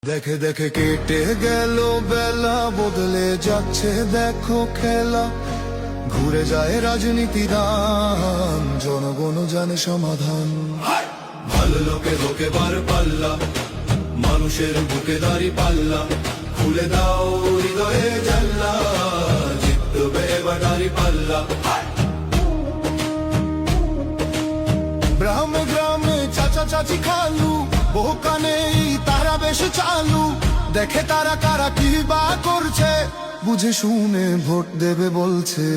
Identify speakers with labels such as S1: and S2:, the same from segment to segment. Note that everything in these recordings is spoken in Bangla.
S1: দেখে দেখে কেটে গেল বেলা, বদলে যাচ্ছে দেখো খেলা। ঘুরে যায় রাজনীতি দান, জনগণ জানে সমাধান। ভালো লোকে লোকে বার পাল্লা, মানুষের বুকে দাঁড়ি পাল্লা। খুলে দাও হৃদয়ে জানলা, জিতবে এবার দাঁড়ি পাল্লা। গ্রামে গ্রামে চাচা চাচি খালু, বহু কানেই তারা বেশ চালু। দেখে তারা কারা কি বা করছে, বুঝে শুনে ভোট দেবে বলছে।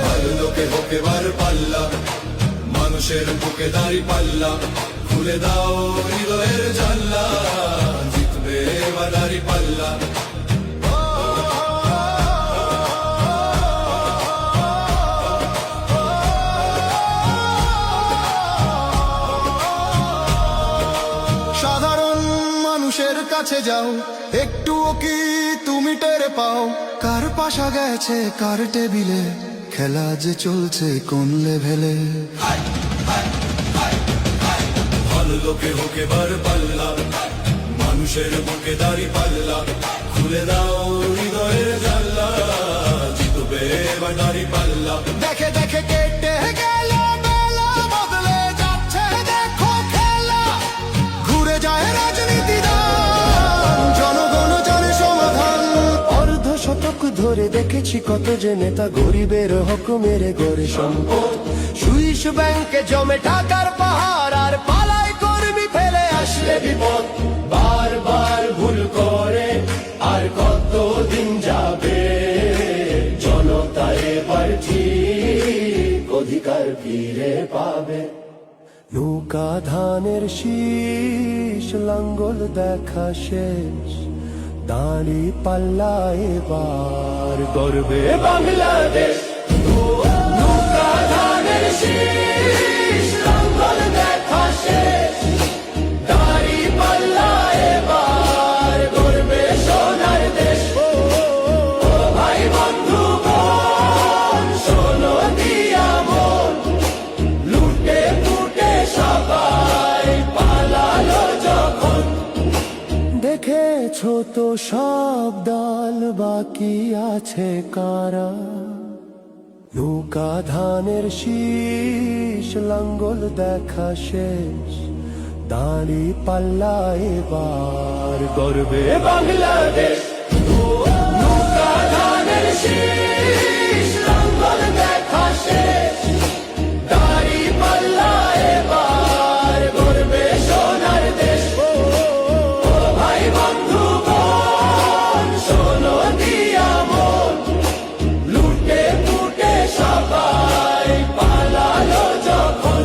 S1: ভালো লোকে হোকে বার পাল্লা, মানুষের বুকে দাঁড়ি পাল্লা। খুলে দাও হৃদয়ের জানলা, জিতবে এবার দাঁড়ি পাল্লা। সাধারণ মানুষের কাছে যাও, একটুও কি তুমি টের পাও? কার পাশা গেছে কার টেবিলে, খেলা যে চলছে কোন লেভেলে। ভালো লোকে হোকে বার পাল্লা, মানুষের বুকে দাঁড়ি পাল্লা। খুলে দাও হৃদয়ের জানলা, জিতবে এবার দাঁড়ি পাল্লা। দেখে দেখে কেটে গেল বেলা, বদলে যাচ্ছে দেখো খেলা। ঘুরে যায় রাজনীতি দান, জনগণ জানে সমাধান।
S2: অর্ধ শতক ধরে দেখেছি কত যে নেতা গরিবের হক মেরে গড়ে সম্পদ। সুইস ব্যাংকে জমে টাকার পাহাড়, আর পালায় কর্মী ফেলে আসলে বিপদ। বারবার ভুল করে আর কতদিন যাবে, জনতা এবার ঠিক অধিকার ফিরে পাবে। নৌকা ধানের শীষ, লাঙ্গল দেখা শেষ, দাঁড়ি পাল্লা এবার গর্বে বাংলাদেশ। নৌকা ধানের শীষ, লাঙ্গল দেখা শেষ, দাঁড়ি পাল্লা এবার গর্বে সোনার দেশ। ও ভাই বন্ধু বোন, শোনো দিয়া মন, লুটে ফুটে সবাই পালালো যখন। দেখেছো তো সব দল, বাকি আছে কারা? নৌকা ধানের শীষ, লাঙ্গল দেখা শেষ, দাঁড়ি পাল্লা এবার গর্বে বাংলাদেশ। নৌকা ধানের শীষ, লাঙ্গল দেখা শেষ, দাঁড়ি পাল্লা এবার গর্বে সোনার দেশ। ও ভাই বন্ধু বোন, শোনো দিয়া মন, লুটে ফুটে সবাই পালালো যখন।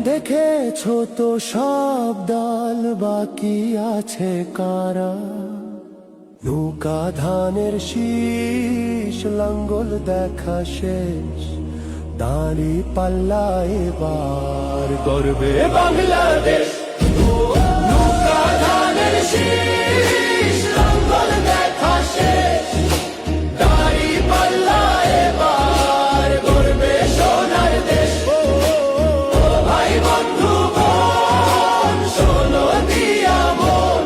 S2: দেখেছো তো সব দল, বাকি আছে কারা? নৌকা ধানের শীষ, লাঙ্গল দেখা শেষ, দাঁড়ি পাল্লা এবার গর্বে বাংলাদেশ। নৌকা ধানের শীষ, লাঙ্গল দেখা শেষ, দাঁড়ি পাল্লা এবার গর্বে সোনার দেশ। ও ভাই বন্ধু বোন, শোনো দিয়া মন,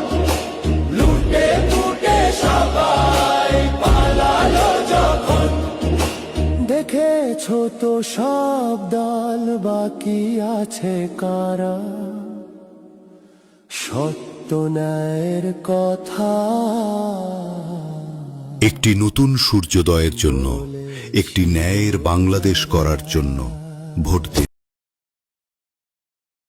S2: লুটে ফুটে সবাই পালালো যখন। দেখেছো তো সব দল, বাকি আছে কারা? সত্য ন্যায়ের কথা।
S3: একটি নতুন সূর্যোদয়ের জন্য, একটি ন্যায়ের বাংলাদেশ করার জন্য ভোট দিন।